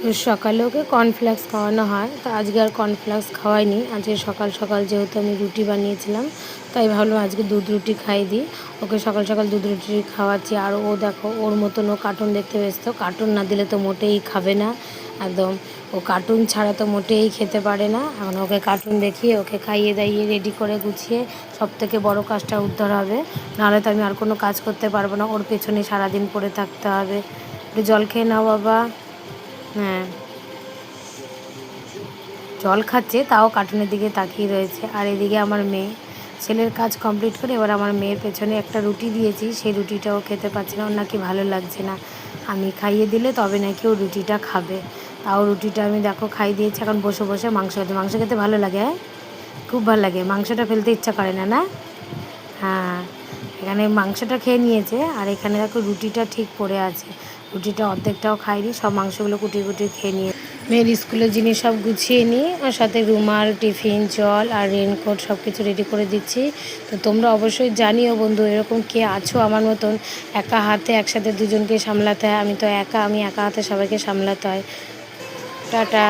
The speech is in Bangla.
তো সকালে ওকে কর্নফ্লেক্স খাওয়ানো হয়, তো আজকে আর কর্নফ্লেক্স খাওয়াইনি। আজকে সকাল সকাল যেহেতু আমি রুটি বানিয়েছিলাম, তাই ভাবলাম আজকে দুধ রুটি খাইয়ে দিই। ওকে সকাল সকাল দুধ রুটি খাওয়াচ্ছি। আর ও দেখো ওর মতন ও কার্টুন দেখতে ব্যস্ত। কার্টুন না দিলে তো মোটেই খাবে না একদম। ও কার্টুন ছাড়া তো মোটেই খেতে পারে না। এখন ওকে কার্টুন দেখিয়ে ওকে খাইয়ে দাইয়ে রেডি করে গুছিয়ে সব থেকে বড়ো কাজটা উদ্ধার হবে। নাহলে তো আমি আর কোনো কাজ করতে পারবো না, ওর পেছনে সারাদিন পড়ে থাকতে হবে। একটু জল খেয়ে নাও বাবা। হ্যাঁ, জল খাচ্ছে, তাও কার্টুনের দিকে তাকিয়ে রয়েছে। আর এদিকে আমার মেয়ে ছেলের কাজ কমপ্লিট করে এবার আমার মেয়ের পেছনে একটা রুটি দিয়েছি, সেই রুটিটাও খেতে পারছে না, ওর নাকি ভালো লাগছে না। আমি খাইয়ে দিলে তবে নাকি ও রুটিটা খাবে। তাও রুটিটা আমি দেখো খাইয়ে দিয়েছি। এখন বসে বসে মাংস খেতে, মাংস খেতে ভালো লাগে। হ্যাঁ, খুব ভালো লাগে, মাংসটা ফেলতে ইচ্ছা করে না, না? হ্যাঁ, এখানে মাংসটা খেয়ে নিয়েছে আর এখানে দেখো রুটিটা ঠিক পড়ে আছে। রুটিটা অর্ধেকটাও খাইনি, সব মাংসগুলো কুটিয়ে কুটিয়ে খেয়ে নিয়ে মেয়ের স্কুলের জিনিস সব গুছিয়ে নিই, ওর সাথে রুমাল, টিফিন, জল আর রেনকোট সব কিছু রেডি করে দিচ্ছি। তো তোমরা অবশ্যই জানিও বন্ধু, এরকম কে আছো আমার মতন একা হাতে একসাথে দুজনকে সামলাতে হয়। আমি তো একা, আমি একা হাতে সবাইকে সামলাতে হয়। টাটা।